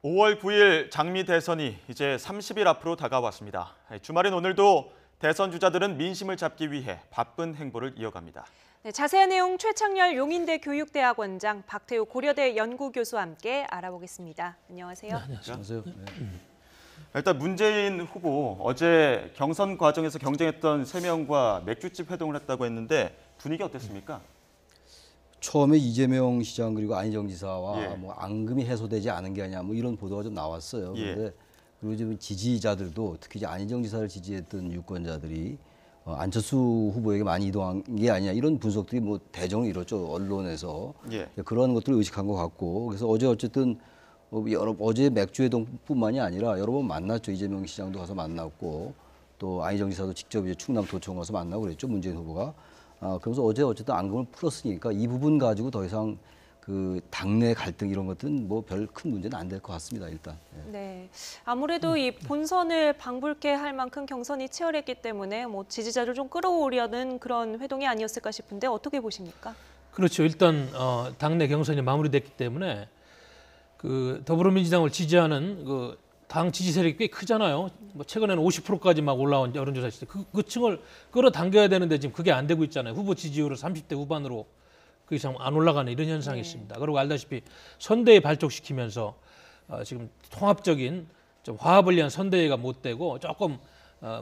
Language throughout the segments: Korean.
5월 9일 장미 대선이 이제 30일 앞으로 다가왔습니다. 주말인 오늘도 대선 주자들은 민심을 잡기 위해 바쁜 행보를 이어갑니다. 네, 자세한 내용 최창렬 용인대 교육대학원장, 박태우 고려대 연구교수와 함께 알아보겠습니다. 안녕하세요. 네, 안녕하세요. 네. 일단 문재인 후보 어제 경선 과정에서 경쟁했던 3명과 맥주집 회동을 했다고 했는데 분위기 어땠습니까? 처음에 이재명 시장 그리고 안희정 지사와 예. 뭐 앙금이 해소되지 않은 게 아니냐 뭐 이런 보도가 좀 나왔어요. 그런데 그리고 지금 지지자들도 특히 이제 안희정 지사를 지지했던 유권자들이 안철수 후보에게 많이 이동한 게 아니냐 이런 분석들이 뭐 대정을 이뤘죠. 언론에서 그런 것들을 의식한 것 같고 그래서 어제 어쨌든 어제 맥주회동뿐만이 아니라 여러 번 만났죠. 이재명 시장도 가서 만났고 또 안희정 지사도 직접 이제 충남도청 가서 만나고 그랬죠. 문재인 후보가. 그러면서 어제 어쨌든 앙금을 풀었으니까 이 부분 가지고 더 이상 그 당내 갈등 이런 것들은 뭐 별 큰 문제는 안 될 것 같습니다. 일단. 네, 아무래도 이 본선을 방불케 할 만큼 경선이 치열했기 때문에 뭐 지지자를 좀 끌어오려는 그런 회동이 아니었을까 싶은데 어떻게 보십니까? 그렇죠. 일단 당내 경선이 마무리됐기 때문에 그 더불어민주당을 지지하는 그 당 지지 세력이 꽤 크잖아요. 뭐 최근에는 50%까지 막 올라온 여론조사 있을 때 그 층을 끌어당겨야 되는데 지금 그게 안 되고 있잖아요. 후보 지지율을 30대 후반으로 그 이상 안 올라가는 이런 현상이 있습니다. 그리고 알다시피 선대위 발족시키면서 지금 통합적인 좀 화합을 위한 선대위가 못 되고 조금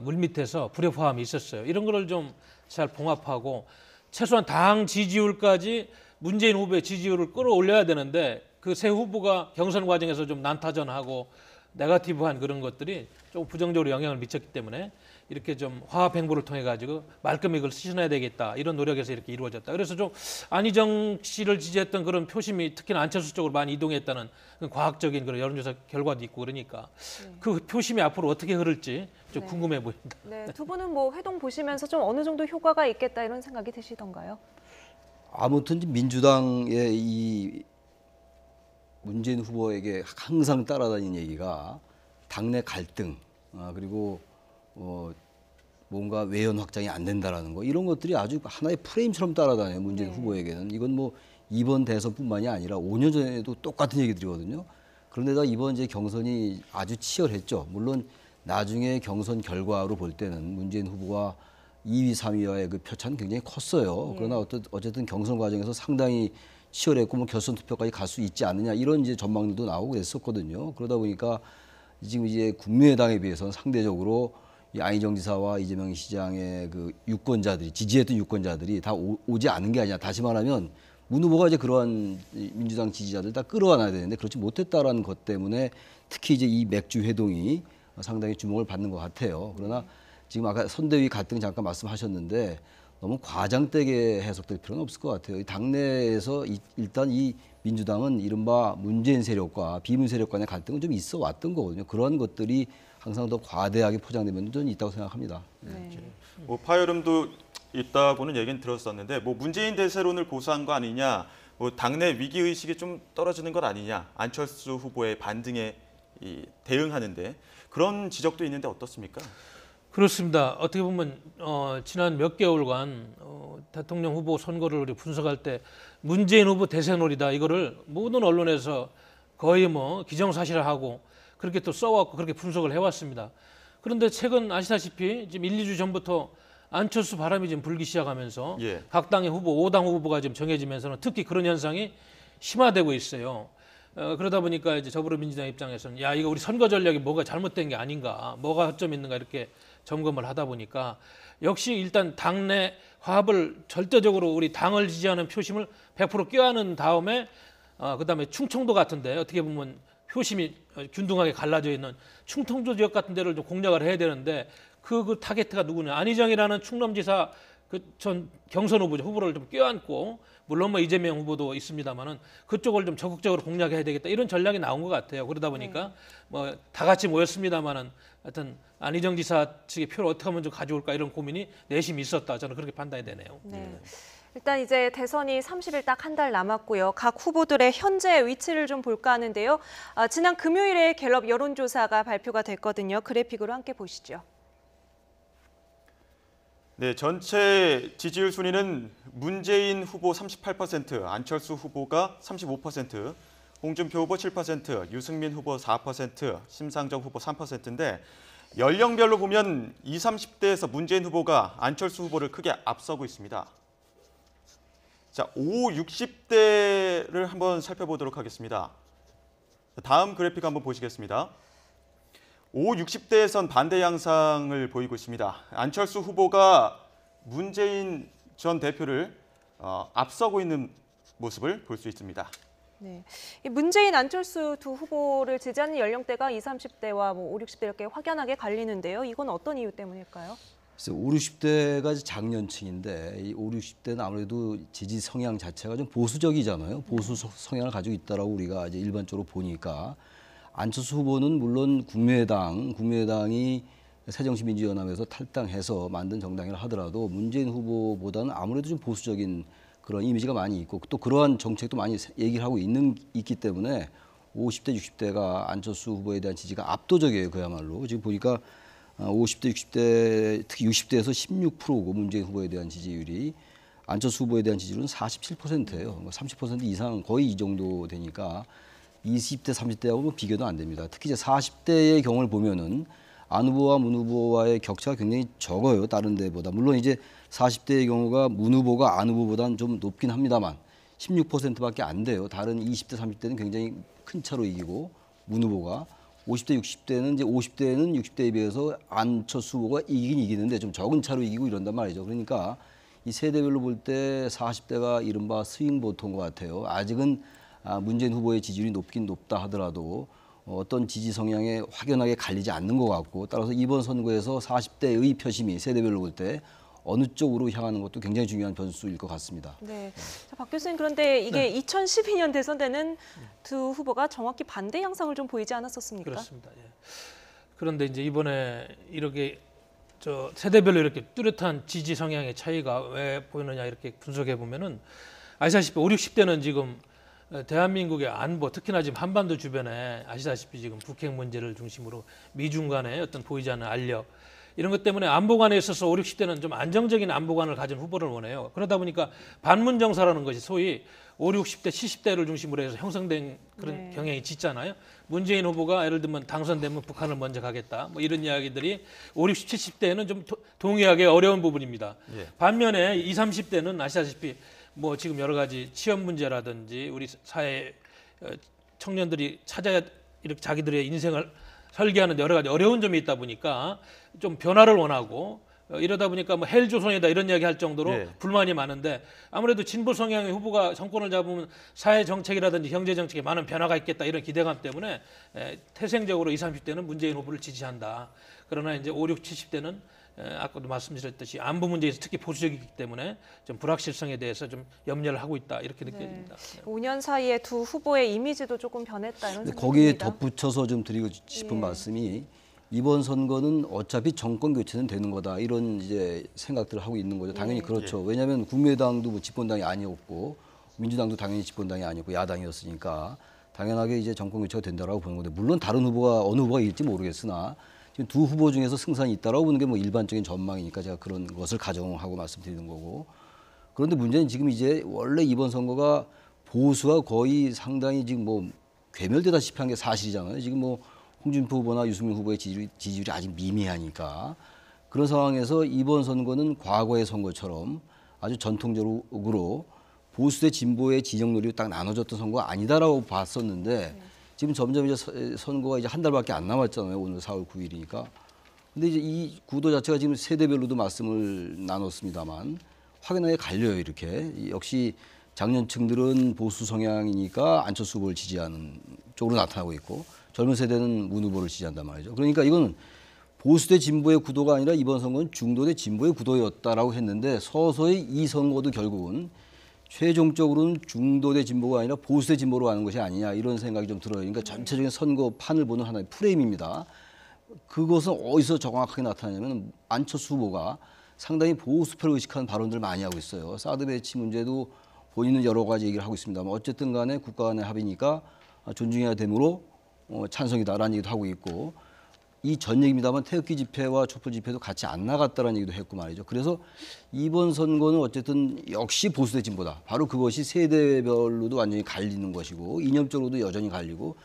물밑에서 불협화음이 있었어요. 이런 거를 좀 잘 봉합하고 최소한 당 지지율까지 문재인 후보의 지지율을 끌어올려야 되는데 그 새 후보가 경선 과정에서 좀 난타전하고 네거티브한 그런 것들이 좀 부정적으로 영향을 미쳤기 때문에 이렇게 좀 화합 행보를 통해 가지고 말끔히 이걸 수신해야 되겠다 이런 노력에서 이렇게 이루어졌다. 그래서 좀 안희정 씨를 지지했던 그런 표심이 특히나 안철수 쪽으로 많이 이동했다는 과학적인 그런 여론조사 결과도 있고 그러니까 그 표심이 앞으로 어떻게 흐를지 좀 궁금해 보입니다. 네, 두 분은 뭐 회동 보시면서 좀 어느 정도 효과가 있겠다 이런 생각이 드시던가요? 아무튼 민주당의 이 문재인 후보에게 항상 따라다니는 얘기가 당내 갈등 그리고 뭔가 외연 확장이 안 된다라는 거 이런 것들이 아주 하나의 프레임처럼 따라다녀요. 문재인 후보에게는 이건 뭐 이번 대선뿐만이 아니라 5년 전에도 똑같은 얘기들이거든요. 그런데다 이번 이제 경선이 아주 치열했죠. 물론 나중에 경선 결과로 볼 때는 문재인 후보가 2위, 3위와의 그 표차는 굉장히 컸어요. 그러나 어쨌든 경선 과정에서 상당히 치열했고 뭐 결선 투표까지 갈 수 있지 않느냐 이런 이제 전망들도 나오고 그랬었거든요. 그러다 보니까 지금 이제 국민의당에 비해서는 상대적으로 이 안희정 지사와 이재명 시장의 그 유권자들이 지지했던 유권자들이 다 오지 않은 게 아니라 다시 말하면 문 후보가 이제 그러한 민주당 지지자들 다 끌어안아야 되는데 그렇지 못했다라는 것 때문에 특히 이제 이 맥주 회동이 상당히 주목을 받는 것 같아요. 그러나 지금 아까 선대위 갈등 잠깐 말씀하셨는데 너무 과장되게 해석될 필요는 없을 것 같아요. 당내에서 일단 이 민주당은 이른바 문재인 세력과 비문 세력 간의 갈등은 좀 있어 왔던 거거든요. 그런 것들이 항상 더 과대하게 포장되면 좀 있다고 생각합니다. 뭐 파열음도 있다고는 얘기는 들었었는데 뭐 문재인 대세론을 고수한 거 아니냐, 뭐 당내 위기 의식이 좀 떨어지는 것 아니냐, 안철수 후보의 반등에 대응하는데 그런 지적도 있는데 어떻습니까? 그렇습니다. 어떻게 보면 지난 몇 개월간 대통령 후보 선거를 우리 분석할 때 문재인 후보 대세놀이다 이거를 모든 언론에서 거의 뭐 기정사실화하고 그렇게 또 써왔고 그렇게 분석을 해왔습니다. 그런데 최근 아시다시피 지금 1, 2주 전부터 안철수 바람이 지금 불기 시작하면서 각 당의 후보, 5당 후보가 지금 정해지면서는 특히 그런 현상이 심화되고 있어요. 그러다 보니까 이제 더불어민주당 입장에서는 야 이거 우리 선거 전략이 뭐가 잘못된 게 아닌가, 뭐가 허점이 있는가 이렇게 점검을 하다 보니까 역시 일단 당내 화합을 절대적으로 우리 당을 지지하는 표심을 100% 껴안은 다음에 그다음에 충청도 같은데 어떻게 보면 표심이 균등하게 갈라져 있는 충청도 지역 같은 데를 좀 공략을 해야 되는데 그 타겟가 누구냐, 안희정이라는 충남지사 그 전 경선 후보를 좀 껴안고 물론 뭐 이재명 후보도 있습니다만은 그쪽을 좀 적극적으로 공략해야 되겠다 이런 전략이 나온 것 같아요. 그러다 보니까 뭐 다 같이 모였습니다만은 하여튼 안희정 지사 측의 표를 어떻게 하면 좀 가져올까 이런 고민이 내심이 있었다. 저는 그렇게 판단이 되네요. 네. 일단 이제 대선이 30일 딱 한 달 남았고요. 각 후보들의 현재 위치를 좀 볼까 하는데요. 지난 금요일에 갤럽 여론조사가 발표가 됐거든요. 그래픽으로 함께 보시죠. 네, 전체 지지율 순위는 문재인 후보 38%, 안철수 후보가 35%, 홍준표 후보 7%, 유승민 후보 4%, 심상정 후보 3%인데 연령별로 보면 20, 30대에서 문재인 후보가 안철수 후보를 크게 앞서고 있습니다. 자, 5, 60대를 한번 살펴보도록 하겠습니다. 다음 그래픽 한번 보시겠습니다. 5, 60대에선 반대 양상을 보이고 있습니다. 안철수 후보가 문재인 전 대표를 앞서고 있는 모습을 볼 수 있습니다. 네. 이 문재인, 안철수 두 후보를 지지하는 연령대가 20, 30대와 뭐 5, 60대 이렇게 확연하게 갈리는데요. 이건 어떤 이유 때문일까요? 그래서 5, 60대가 장년층인데 이 5, 60대는 아무래도 지지 성향 자체가 좀 보수적이잖아요. 보수 성향을 가지고 있다라고 우리가 이제 일반적으로 보니까 안철수 후보는 물론 국민의당이 새정치민주연합에서 탈당해서 만든 정당이라 하더라도 문재인 후보보다는 아무래도 좀 보수적인 그런 이미지가 많이 있고 또 그러한 정책도 많이 얘기를 하고 있기 때문에 50대, 60대가 안철수 후보에 대한 지지가 압도적이에요. 그야말로 지금 보니까 50대, 60대, 특히 60대에서 16%고 문재인 후보에 대한 지지율이 안철수 후보에 대한 지지율은 47%예요. 30% 이상 거의 이 정도 되니까 20대, 30대하고 비교도 안 됩니다. 특히 이제 40대의 경우를 보면은 안 후보와 문 후보와의 격차가 굉장히 적어요. 다른 데보다. 물론 이제 40대의 경우가 문 후보가 안 후보보다는 좀 높긴 합니다만 16%밖에 안 돼요. 다른 20대, 30대는 굉장히 큰 차로 이기고 문 후보가 50대, 60대는 이제 50대는 60대에 비해서 안철수 후보가 이기긴 이기는데 좀 적은 차로 이기고 이런단 말이죠. 그러니까 이 세대별로 볼 때 40대가 이른바 스윙 보통인 것 같아요. 아직은 문재인 후보의 지지율이 높긴 높다 하더라도 어떤 지지 성향에 확연하게 갈리지 않는 것 같고 따라서 이번 선거에서 40대의 표심이 세대별로 볼 때 어느 쪽으로 향하는 것도 굉장히 중요한 변수일 것 같습니다. 네. 자, 박 교수님 그런데 이게 2012년 대선 때는 두 후보가 정확히 반대 양상을 좀 보이지 않았었습니까? 그렇습니다. 예. 그런데 이제 이번에 이렇게 세대별로 이렇게 뚜렷한 지지 성향의 차이가 왜 보이느냐 이렇게 분석해 보면은 아시다시피 5, 60대는 지금 대한민국의 안보, 특히나 지금 한반도 주변에 아시다시피 지금 북핵 문제를 중심으로 미중 간의 어떤 보이지 않는 알력 이런 것 때문에 안보관에 있어서 5, 60대는 좀 안정적인 안보관을 가진 후보를 원해요. 그러다 보니까 반문정사라는 것이 소위 5, 60대, 70대를 중심으로 해서 형성된 그런 경향이 짙잖아요. 문재인 후보가 예를 들면 당선되면 북한을 먼저 가겠다. 뭐 이런 이야기들이 5, 60, 70대에는 좀 동의하기 어려운 부분입니다. 예. 반면에 20, 30대는 아시다시피 뭐 지금 여러 가지 취업 문제라든지 우리 사회 청년들이 찾아야 이렇게 자기들의 인생을 설계하는 여러 가지 어려운 점이 있다 보니까 좀 변화를 원하고 이러다 보니까 뭐 헬조선이다 이런 이야기 할 정도로 불만이 많은데 아무래도 진보 성향의 후보가 정권을 잡으면 사회 정책이라든지 경제 정책에 많은 변화가 있겠다 이런 기대감 때문에 태생적으로 20, 30대는 문재인 후보를 지지한다. 그러나 이제 5, 6, 70대는 아까도 말씀드렸듯이 안보 문제에서 특히 보수적이기 때문에 좀 불확실성에 대해서 좀 염려를 하고 있다 이렇게 느껴집니다. 5년 사이에 두 후보의 이미지도 조금 변했다 이런 생각입니다. 거기에 덧붙여서 좀 드리고 싶은 말씀이 이번 선거는 어차피 정권 교체는 되는 거다 이런 이제 생각들을 하고 있는 거죠. 당연히 그렇죠. 왜냐하면 국민의당도 뭐 집권당이 아니었고 민주당도 당연히 집권당이 아니었고 야당이었으니까 당연하게 이제 정권 교체가 된다라고 보는 건데 물론 다른 후보가 어느 후보가 이길지 모르겠으나 지금 두 후보 중에서 승산이 있다라고 보는 게 뭐 일반적인 전망이니까 제가 그런 것을 가정하고 말씀드리는 거고 그런데 문제는 지금 이제 원래 이번 선거가 보수가 거의 상당히 지금 뭐 괴멸되다시피 한 게 사실이잖아요. 지금 뭐 홍준표 후보나 유승민 후보의 지지율이 아직 미미하니까 그런 상황에서 이번 선거는 과거의 선거처럼 아주 전통적으로 보수 대 진보의 진영 논리로 딱 나눠졌던 선거가 아니다라고 봤었는데 지금 점점 이제 선거가 이제 한 달밖에 안 남았잖아요. 오늘 4월 9일이니까. 근데 이제 이 구도 자체가 지금 세대별로도 말씀을 나눴습니다만 확연하게 갈려요. 이렇게 역시 장년층들은 보수 성향이니까 안철수 후보를 지지하는 쪽으로 나타나고 있고 젊은 세대는 문 후보를 지지한단 말이죠. 그러니까 이건 보수 대 진보의 구도가 아니라 이번 선거는 중도 대 진보의 구도였다라고 했는데 서서히 이 선거도 결국은 최종적으로는 중도 대 진보가 아니라 보수 대 진보로 가는 것이 아니냐 이런 생각이 좀 들어요. 그러니까 전체적인 선거판을 보는 하나의 프레임입니다. 그것은 어디서 정확하게 나타나냐면 안철수 후보가 상당히 보수표를 의식하는 발언들을 많이 하고 있어요. 사드 배치 문제도 본인은 여러 가지 얘기를 하고 있습니다만 어쨌든 간에 국가 간의 합의니까 존중해야 되므로 찬성이다라는 얘기도 하고 있고 이 전 얘기입니다만 태극기 집회와 촛불 집회도 같이 안 나갔다라는 얘기도 했고 말이죠. 그래서 이번 선거는 어쨌든 역시 보수 대 진보다. 바로 그것이 세대별로도 완전히 갈리는 것이고 이념적으로도 여전히 갈리고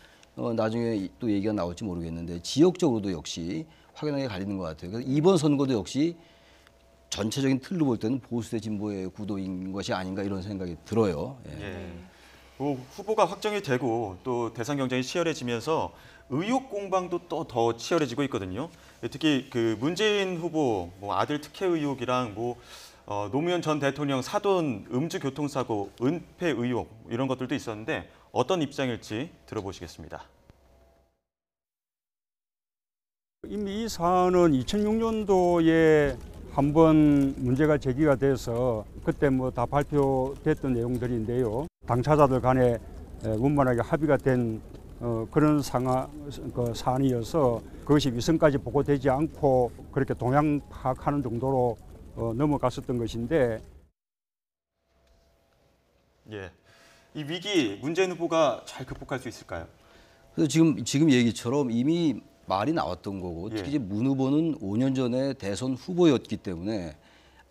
나중에 또 얘기가 나올지 모르겠는데 지역적으로도 역시 확연하게 갈리는 것 같아요. 그래서 이번 선거도 역시 전체적인 틀로 볼 때는 보수 대 진보의 구도인 것이 아닌가 이런 생각이 들어요. 예. 예. 후보가 확정이 되고 또 대선 경쟁이 치열해지면서 의혹 공방도 또 더 치열해지고 있거든요. 특히 그 문재인 후보 아들 특혜 의혹이랑 노무현 전 대통령 사돈 음주 교통사고 은폐 의혹 이런 것들도 있었는데 어떤 입장일지 들어보시겠습니다. 이미 이 사안은 2006년도에 한번 문제가 제기가 돼서 그때 다 발표됐던 내용들인데요. 당사자들 간에 원만하게 합의가 된 그런 사안이어서 그것이 위선까지 보고되지 않고 그렇게 동향 파악하는 정도로 넘어갔었던 것인데. 예, 이 위기 문재인 후보가 잘 극복할 수 있을까요? 그래서 지금 얘기처럼 이미 말이 나왔던 거고 특히 이제 문 후보는 5년 전에 대선 후보였기 때문에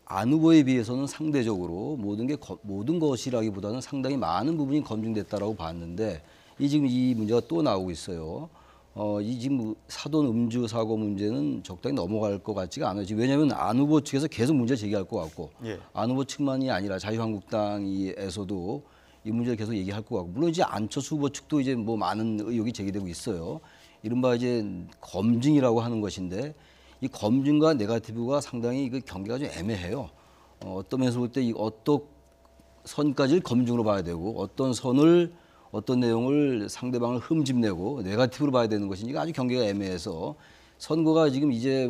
안 후보에 비해서는 상대적으로 모든 것이라기보다는 상당히 많은 부분이 검증됐다라고 봤는데 지금 이 문제가 또 나오고 있어요. 이 지금 사돈 음주 사고 문제는 적당히 넘어갈 것 같지가 않아요. 왜냐하면 안 후보 측에서 계속 문제 제기할 것 같고 안 후보 측만이 아니라 자유한국당에서도 이 문제를 계속 얘기할 것 같고 물론 이제 안철수 후보 측도 이제 많은 의혹이 제기되고 있어요. 이른바 이제 검증이라고 하는 것인데 이 검증과 네거티브가 상당히 그 경계가 좀 애매해요. 어떤 면에서 볼 때 이 어떤 선까지를 검증으로 봐야 되고 어떤 내용을 상대방을 흠집내고 네거티브로 봐야 되는 것인지가 아주 경계가 애매해서 선거가 지금 이제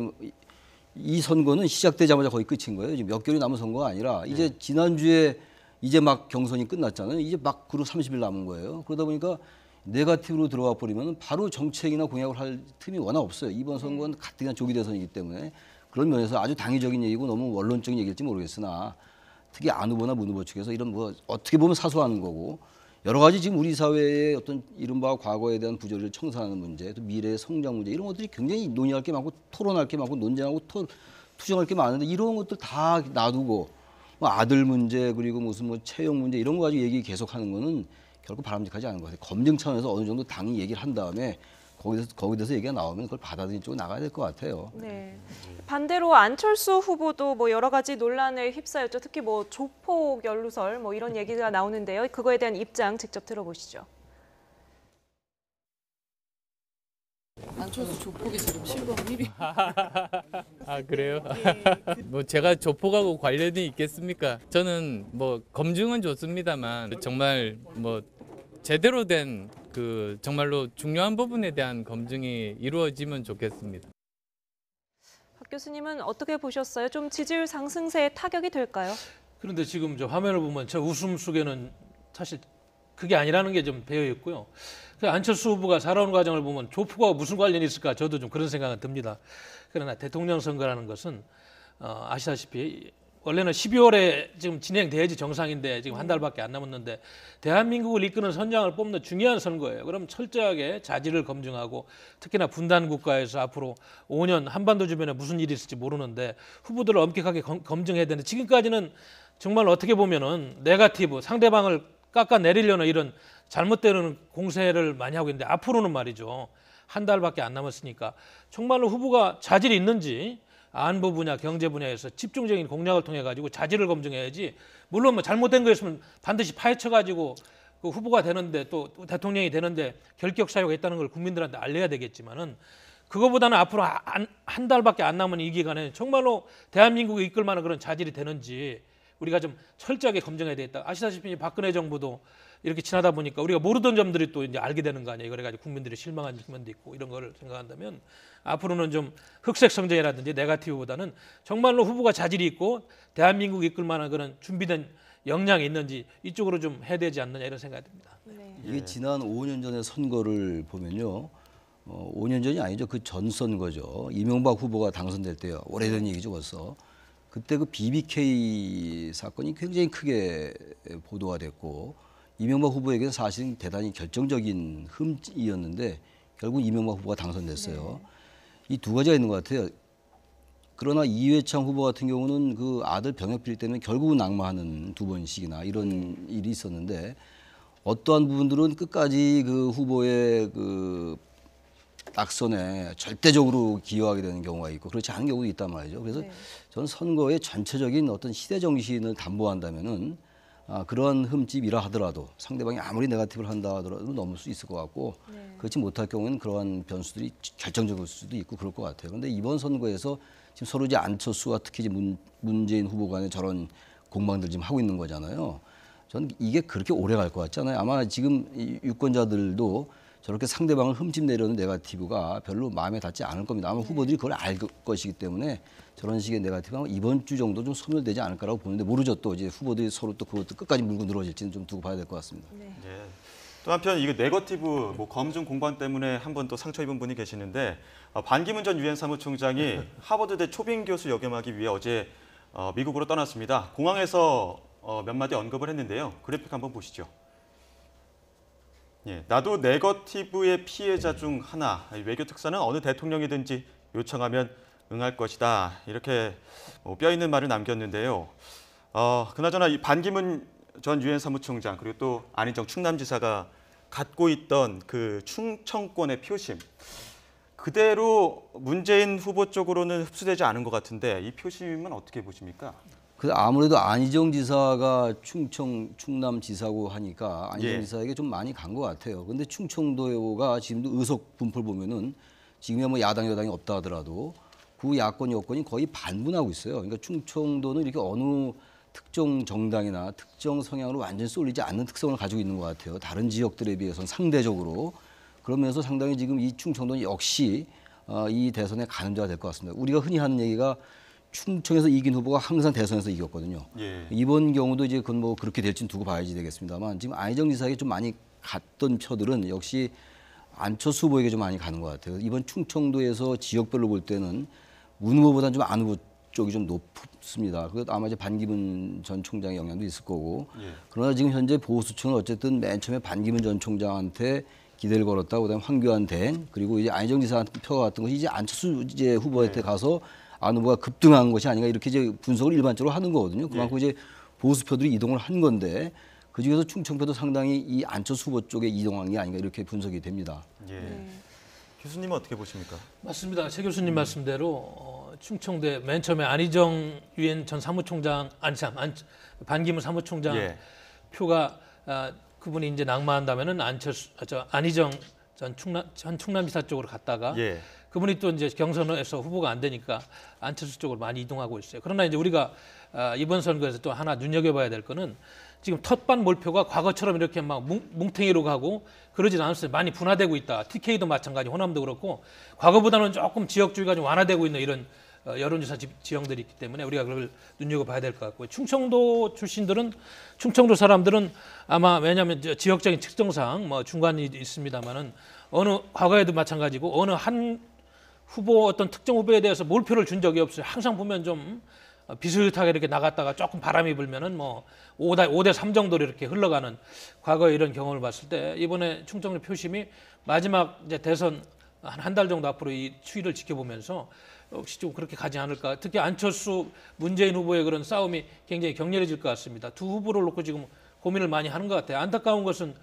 이 선거는 시작되자마자 거의 끝인 거예요. 지금 몇 개월이 남은 선거가 아니라 이제 지난주에 이제 막 경선이 끝났잖아요. 이제 막 그룹 30일 남은 거예요. 그러다 보니까 네거티브로 들어가 버리면 바로 정책이나 공약을 할 틈이 워낙 없어요. 이번 선거는 가뜩이나 조기 대선이기 때문에 그런 면에서 아주 당위적인 얘기고 너무 원론적인 얘기일지 모르겠으나 특히 안 후보나 문 후보 측에서 이런 어떻게 보면 사소한 거고 여러 가지 지금 우리 사회의 어떤 이른바 과거에 대한 부조리를 청산하는 문제, 또 미래의 성장 문제 이런 것들이 굉장히 논의할 게 많고 토론할 게 많고 논쟁하고 투정할 게 많은데 이런 것들 다 놔두고 아들 문제 그리고 무슨 채용 문제 이런 거 가지고 얘기 계속하는 거는 결코 바람직하지 않은 것 같아요. 검증 차원에서 어느 정도 당이 얘기를 한 다음에 거기에 대해서 얘기가 나오면 그걸 받아들이는 쪽으로 나가야 될 것 같아요. 네. 반대로 안철수 후보도 여러 가지 논란에 휩싸였죠. 특히 조폭 연루설 이런 얘기가 나오는데요. 그거에 대한 입장 직접 들어보시죠. 안철수 조폭이 지금 실검 1위. 아 그래요? 제가 조폭하고 관련이 있겠습니까? 저는 검증은 좋습니다만 정말 제대로 된 정말로 중요한 부분에 대한 검증이 이루어지면 좋겠습니다. 박 교수님은 어떻게 보셨어요? 좀 지지율 상승세에 타격이 될까요? 그런데 지금 저 화면을 보면 저 웃음 속에는 사실 그게 아니라는 게 좀 배어 있고요. 안철수 후보가 살아온 과정을 보면 조폭과 무슨 관련이 있을까 저도 좀 그런 생각은 듭니다. 그러나 대통령 선거라는 것은 아시다시피 원래는 12월에 지금 진행돼야지 정상인데 지금 한 달밖에 안 남았는데 대한민국을 이끄는 선장을 뽑는 중요한 선거예요. 그럼 철저하게 자질을 검증하고 특히나 분단 국가에서 앞으로 5년 한반도 주변에 무슨 일이 있을지 모르는데 후보들을 엄격하게 검증해야 되는데 지금까지는 정말 어떻게 보면은 네거티브 상대방을 깎아내리려는 이런 잘못되는 공세를 많이 하고 있는데 앞으로는 말이죠. 한 달밖에 안 남았으니까 정말로 후보가 자질이 있는지 안보 분야, 경제 분야에서 집중적인 공략을 통해 가지고 자질을 검증해야지. 물론 잘못된 거였으면 반드시 파헤쳐 가지고 그 후보가 되는데 또 대통령이 되는데 결격 사유가 있다는 걸 국민들한테 알려야 되겠지만은 그거보다는 앞으로 한 달밖에 안 남은 이 기간에 정말로 대한민국을 이끌 만한 그런 자질이 되는지 우리가 좀 철저하게 검증해야 되겠다. 아시다시피 박근혜 정부도 이렇게 지나다 보니까 우리가 모르던 점들이 또 이제 알게 되는 거 아니에요. 그래가지고 국민들이 실망한 측면도 있고 이런 거를 생각한다면 앞으로는 좀 흑색 성장이라든지 네거티브보다는 정말로 후보가 자질이 있고 대한민국 이끌 만한 그런 준비된 역량이 있는지 이쪽으로 좀 해야 되지 않느냐 이런 생각이 듭니다. 네. 이게 지난 5년 전의 선거를 보면요. 5년 전이 아니죠. 그 전 선거죠. 이명박 후보가 당선될 때요. 오래된 얘기죠 벌써. 그때 그 BBK 사건이 굉장히 크게 보도가 됐고 이명박 후보에게는 사실은 대단히 결정적인 흠이었는데 결국 이명박 후보가 당선됐어요. 이 두 가지가 있는 것 같아요. 그러나 이회창 후보 같은 경우는 그 아들 병역 비리 때문에 결국은 낙마하는 2번씩이나 이런 일이 있었는데 어떠한 부분들은 끝까지 그 후보의 그 낙선에 절대적으로 기여하게 되는 경우가 있고 그렇지 않은 경우도 있단 말이죠. 그래서 네. 저는 선거의 전체적인 어떤 시대 정신을 담보한다면은 그러한 흠집이라 하더라도 상대방이 아무리 네거티브를 한다 하더라도 넘을 수 있을 것 같고 네. 그렇지 못할 경우에는 그러한 변수들이 결정적일 수도 있고 그럴 것 같아요. 그런데 이번 선거에서 지금 서로 이제 안철수와 특히 이제 문재인 후보 간에 저런 공방들 지금 하고 있는 거잖아요. 저는 이게 그렇게 오래 갈 것 같지 않아요. 아마 지금 이 유권자들도 저렇게 상대방을 흠집 내려는 네거티브가 별로 마음에 닿지 않을 겁니다. 아마 후보들이 그걸 알 것이기 때문에 저런 식의 네거티브가 이번 주 정도 좀 소멸되지 않을 거라고 보는데 모르죠. 또 이제 후보들이 서로 또 그것도 끝까지 물고 늘어질지는 좀 두고 봐야 될 것 같습니다. 네. 예. 또 한편 이거 네거티브 뭐 검증 공방 때문에 한 번 또 상처 입은 분이 계시는데 반기문 전 유엔 사무총장이 하버드대 초빙 교수 역임하기 위해 어제 미국으로 떠났습니다. 공항에서 몇 마디 언급을 했는데요. 그래픽 한번 보시죠. 예, 나도 네거티브의 피해자 중 하나. 외교 특사는 어느 대통령이든지 요청하면 응할 것이다. 이렇게 뼈 있는 말을 남겼는데요. 그나저나 이 반기문 전 유엔 사무총장 그리고 또 안희정 충남지사가 갖고 있던 그 충청권의 표심 그대로 문재인 후보 쪽으로는 흡수되지 않은 것 같은데 이 표심은 어떻게 보십니까? 그 아무래도 안희정 지사가 충남지사고 하니까 안희정 예. 지사에게 좀 많이 간 것 같아요. 근데 충청도가 지금도 의석 분포를 보면은 지금이야 뭐 야당 여당이 없다 하더라도 그 야권 여권이 거의 반분하고 있어요. 그러니까 충청도는 이렇게 어느 특정 정당이나 특정 성향으로 완전히 쏠리지 않는 특성을 가지고 있는 것 같아요. 다른 지역들에 비해서는 상대적으로. 그러면서 상당히 지금 이 충청도는 역시 이 대선의 가늠자가 될 것 같습니다. 우리가 흔히 하는 얘기가 충청에서 이긴 후보가 항상 대선에서 이겼거든요. 예. 이번 경우도 이제 그건 뭐 그렇게 될지는 두고 봐야지 되겠습니다만 지금 안희정 지사에게 좀 많이 갔던 표들은 역시 안철수 후보에게 좀 많이 가는 것 같아요. 이번 충청도에서 지역별로 볼 때는 문 후보보다는 좀 안 후보 쪽이 좀 높습니다. 그것 아마 이제 반기문 전 총장의 영향도 있을 거고. 예. 그러나 지금 현재 보수층은 어쨌든 맨 처음에 반기문 전 총장한테 기대를 걸었다. 그다음에 황교안 대행 그리고 이제 안희정 지사한테 표가 갔던 것이 이제 안철수 이제 후보한테 가서 안 후보가 급등한 것이 아닌가 이렇게 이제 분석을 일반적으로 하는 거거든요. 그만큼 이제 보수표들이 이동을 한 건데 그 중에서 충청표도 상당히 이 안철수 후보 쪽에 이동한 게 아닌가 이렇게 분석이 됩니다. 예. 교수님은 어떻게 보십니까? 맞습니다. 최 교수님 말씀대로 충청대 맨 처음에 안희정 유엔 전 사무총장 반기문 사무총장 예. 표가 그분이 이제 낙마한다면은 안희정 전 충남지사 쪽으로 갔다가 예. 그분이 또 이제 경선에서 후보가 안 되니까 안철수 쪽으로 많이 이동하고 있어요. 그러나 이제 우리가 이번 선거에서 또 하나 눈여겨봐야 될 거는 지금 텃밭 몰표가 과거처럼 이렇게 막 뭉탱이로 가고 그러진 않았어요. 많이 분화되고 있다. TK도 마찬가지, 호남도 그렇고 과거보다는 조금 지역주의가 좀 완화되고 있는 이런 여론조사 지형들이 있기 때문에 우리가 그걸 눈여겨봐야 될 것 같고요. 충청도 출신들은 충청도 사람들은 아마 왜냐하면 지역적인 특성상 뭐 중간이 있습니다만은 어느 과거에도 마찬가지고 어느 한 후보 어떤 특정 후보에 대해서 몰표를 준 적이 없어요. 항상 보면 좀 비슷하게 이렇게 나갔다가 조금 바람이 불면은 뭐 5대 3 정도로 이렇게 흘러가는 과거의 이런 경험을 봤을 때 이번에 충청도 표심이 마지막 이제 대선 한 달 정도 앞으로 이 추이를 지켜보면서 혹시 좀 그렇게 가지 않을까. 특히 안철수 문재인 후보의 그런 싸움이 굉장히 격렬해질 것 같습니다. 두 후보를 놓고 지금 고민을 많이 하는 것 같아요. 안타까운 것은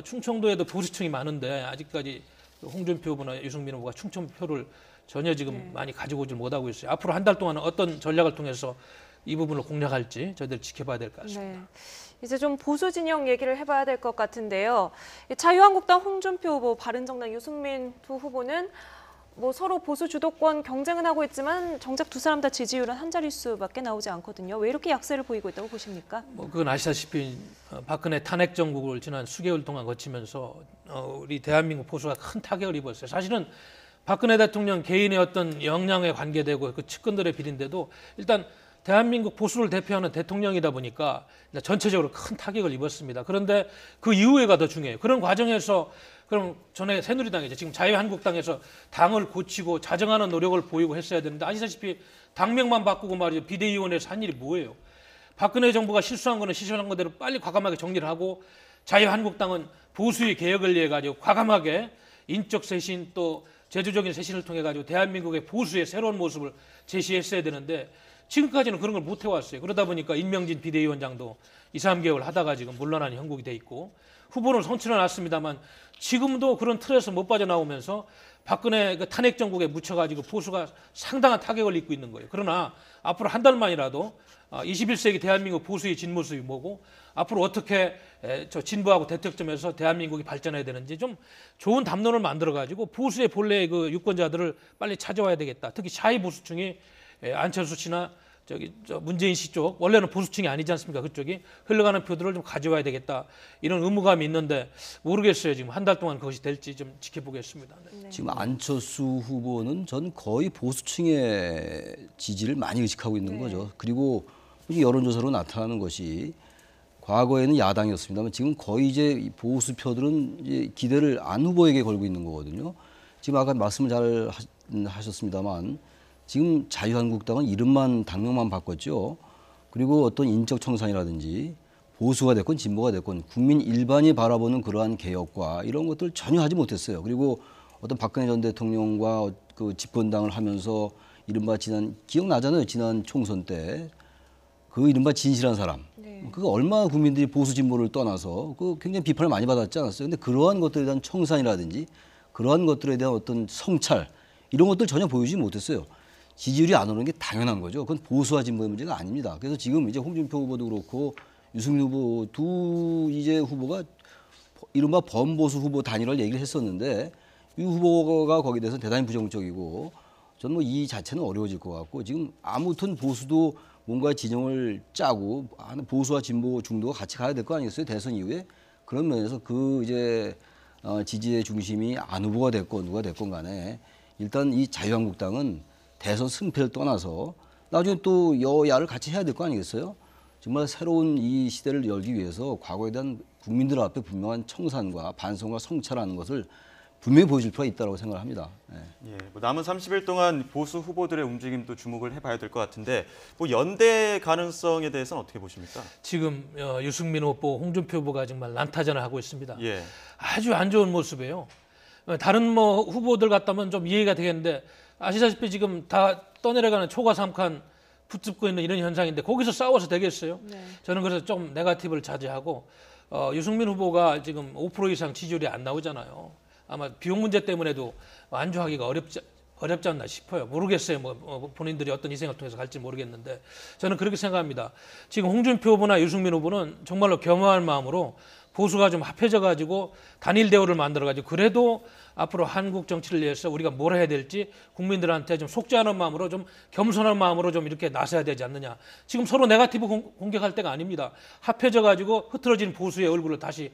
충청도에도 보수층이 많은데 아직까지 홍준표 후보나 유승민 후보가 충청표를 전혀 지금 많이 가지고 오질 못하고 있어요. 앞으로 한 달 동안은 어떤 전략을 통해서 이 부분을 공략할지 저희들 지켜봐야 될 것 같습니다. 네. 이제 좀 보수 진영 얘기를 해봐야 될 것 같은데요. 자유한국당 홍준표 후보, 바른정당 유승민 두 후보는 뭐 서로 보수 주도권 경쟁은 하고 있지만 정작 두 사람 다 지지율은 한 자릿수밖에 나오지 않거든요. 왜 이렇게 약세를 보이고 있다고 보십니까? 뭐 그건 아시다시피 박근혜 탄핵 정국을 지난 수개월 동안 거치면서 우리 대한민국 보수가 큰 타격을 입었어요. 사실은 박근혜 대통령 개인의 어떤 역량에 관계되고 그 측근들의 비리인데도 일단 대한민국 보수를 대표하는 대통령이다 보니까 전체적으로 큰 타격을 입었습니다. 그런데 그 이후에가 더 중요해요. 그런 과정에서 그럼 전에 새누리당이죠. 지금 자유한국당에서 당을 고치고 자정하는 노력을 보이고 했어야 되는데 아시다시피 당명만 바꾸고 말이죠. 비대위원회에서 한 일이 뭐예요? 박근혜 정부가 실수한 거는 실수한 거대로 빨리 과감하게 정리를 하고 자유한국당은 보수의 개혁을 위해 가지고 과감하게 인적 쇄신 또 제도적인 쇄신을 통해 가지고 대한민국의 보수의 새로운 모습을 제시했어야 되는데 지금까지는 그런 걸 못 해왔어요. 그러다 보니까 임명진 비대위원장도 2, 3개월 하다가 지금 물러난 형국이 돼 있고 후보는 선출해놨습니다만 지금도 그런 틀에서 못 빠져나오면서 박근혜 그 탄핵 정국에 묻혀가지고 보수가 상당한 타격을 입고 있는 거예요. 그러나 앞으로 한 달만이라도 21세기 대한민국 보수의 진모습이 뭐고 앞으로 어떻게 저 진보하고 대척점에서 대한민국이 발전해야 되는지 좀 좋은 담론을 만들어가지고 보수의 본래의 그 유권자들을 빨리 찾아와야 되겠다. 특히 샤이 보수층이 안철수 씨나 저 문재인 씨 쪽 원래는 보수층이 아니지 않습니까? 그쪽이 흘러가는 표들을 좀 가져와야 되겠다 이런 의무감이 있는데 모르겠어요. 지금 한 달 동안 그것이 될지 좀 지켜보겠습니다. 네. 지금 안철수 후보는 전 거의 보수층의 지지를 많이 의식하고 있는 거죠. 그리고 여론조사로 나타나는 것이 과거에는 야당이었습니다만 지금 거의 이제 보수표들은 이제 기대를 안 후보에게 걸고 있는 거거든요. 지금 아까 말씀을 잘 하셨습니다만 지금 자유한국당은 이름만 당명만 바꿨죠. 그리고 어떤 인적 청산이라든지 보수가 됐건 진보가 됐건 국민 일반이 바라보는 그러한 개혁과 이런 것들 전혀 하지 못했어요. 그리고 어떤 박근혜 전 대통령과 그 집권당을 하면서 이른바 기억나잖아요. 지난 총선 때 그 이른바 진실한 사람. 그거 얼마나 국민들이 보수 진보를 떠나서 그 굉장히 비판을 많이 받았지 않았어요. 근데 그러한 것들에 대한 청산이라든지 그러한 것들에 대한 어떤 성찰 이런 것들 전혀 보여주지 못했어요. 지지율이 안 오르는 게 당연한 거죠. 그건 보수와 진보의 문제가 아닙니다. 그래서 지금 이제 홍준표 후보도 그렇고 유승민 후보 두 이제 후보가 이른바 범보수 후보 단일화를 얘기를 했었는데 이 후보가 거기에 대해서 대단히 부정적이고 저는 뭐 이 자체는 어려워질 것 같고 지금 아무튼 보수도 뭔가 진영을 짜고 보수와 진보 중도가 같이 가야 될 거 아니겠어요? 대선 이후에 그런 면에서 그 이제 지지의 중심이 안 후보가 됐건 누가 됐건 간에 일단 이 자유한국당은 대선 승패를 떠나서 나중에 또 여야를 같이 해야 될 거 아니겠어요? 정말 새로운 이 시대를 열기 위해서 과거에 대한 국민들 앞에 분명한 청산과 반성과 성찰하는 것을 분명히 보여줄 필요가 있다고 생각을 합니다. 네. 예, 뭐 남은 30일 동안 보수 후보들의 움직임도 주목을 해봐야 될 것 같은데 뭐 연대 가능성에 대해서는 어떻게 보십니까? 지금 유승민 후보, 홍준표 후보가 정말 난타전을 하고 있습니다. 예. 아주 안 좋은 모습이에요. 다른 뭐 후보들 같다면 좀 이해가 되겠는데 아시다시피 지금 다 떠내려가는 초과 3칸 붙잡고 있는 이런 현상인데 거기서 싸워서 되겠어요? 네. 저는 그래서 좀 네거티브를 자제하고 유승민 후보가 지금 5% 이상 지지율이 안 나오잖아요. 아마 비용 문제 때문에도 안주하기가 어렵지 않나 싶어요. 모르겠어요. 뭐 본인들이 어떤 희생을 통해서 갈지 모르겠는데 저는 그렇게 생각합니다. 지금 홍준표 후보나 유승민 후보는 정말로 겸허한 마음으로 보수가 좀 합해져 가지고 단일 대우를 만들어 가지고 그래도 앞으로 한국 정치를 위해서 우리가 뭘 해야 될지 국민들한테 좀 속죄하는 마음으로 좀 겸손한 마음으로 좀 이렇게 나서야 되지 않느냐. 지금 서로 네거티브 공격할 때가 아닙니다. 합해져 가지고 흐트러진 보수의 얼굴을 다시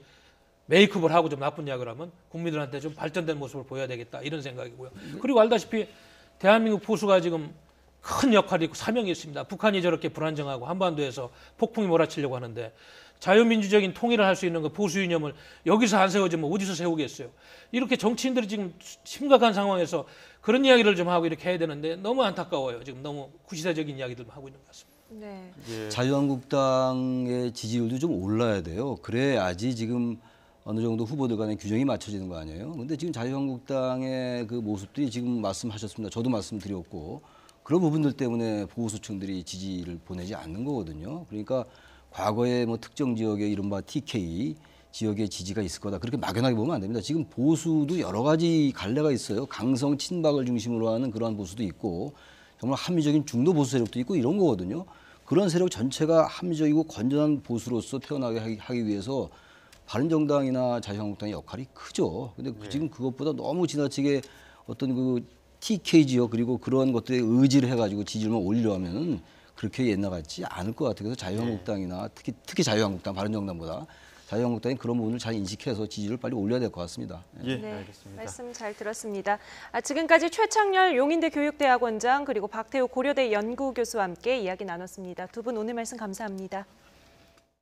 메이크업을 하고 좀 나쁜 이야기를 하면 국민들한테 좀 발전된 모습을 보여야 되겠다 이런 생각이고요. 그리고 알다시피 대한민국 보수가 지금 큰 역할이 있고 사명이 있습니다. 북한이 저렇게 불안정하고 한반도에서 폭풍이 몰아치려고 하는데 자유민주적인 통일을 할 수 있는 그 보수 이념을 여기서 안 세워지면 어디서 세우겠어요. 이렇게 정치인들이 지금 심각한 상황에서 그런 이야기를 좀 하고 이렇게 해야 되는데 너무 안타까워요. 지금 너무 구시대적인 이야기들 하고 있는 것 같습니다. 네. 예. 자유한국당의 지지율도 좀 올라야 돼요. 그래야지 지금 어느 정도 후보들 간의 균형이 맞춰지는 거 아니에요. 근데 지금 자유한국당의 그 모습들이 지금 말씀하셨습니다. 저도 말씀드렸고 그런 부분들 때문에 보수층들이 지지를 보내지 않는 거거든요. 그러니까 과거에 뭐 특정 지역의 이른바 TK 지역의 지지가 있을 거다. 그렇게 막연하게 보면 안 됩니다. 지금 보수도 여러 가지 갈래가 있어요. 강성 친박을 중심으로 하는 그러한 보수도 있고 정말 합리적인 중도 보수 세력도 있고 이런 거거든요. 그런 세력 전체가 합리적이고 건전한 보수로서 태어나게 하기 위해서 바른정당이나 자유한국당의 역할이 크죠. 근데 지금 그것보다 너무 지나치게 어떤 그 TK 지역 그리고 그런 것들에 의지를 해가지고 지지율만 올리려 하면은 그렇게 옛날 같지 않을 것 같아요. 그래서 자유한국당이나 특히 자유한국당, 바른정당보다 자유한국당이 그런 부분을 잘 인식해서 지지율을 빨리 올려야 될 것 같습니다. 예, 네, 알겠습니다. 말씀 잘 들었습니다. 지금까지 최창렬 용인대 교육대학원장 그리고 박태우 고려대 연구교수와 함께 이야기 나눴습니다. 두 분 오늘 말씀 감사합니다.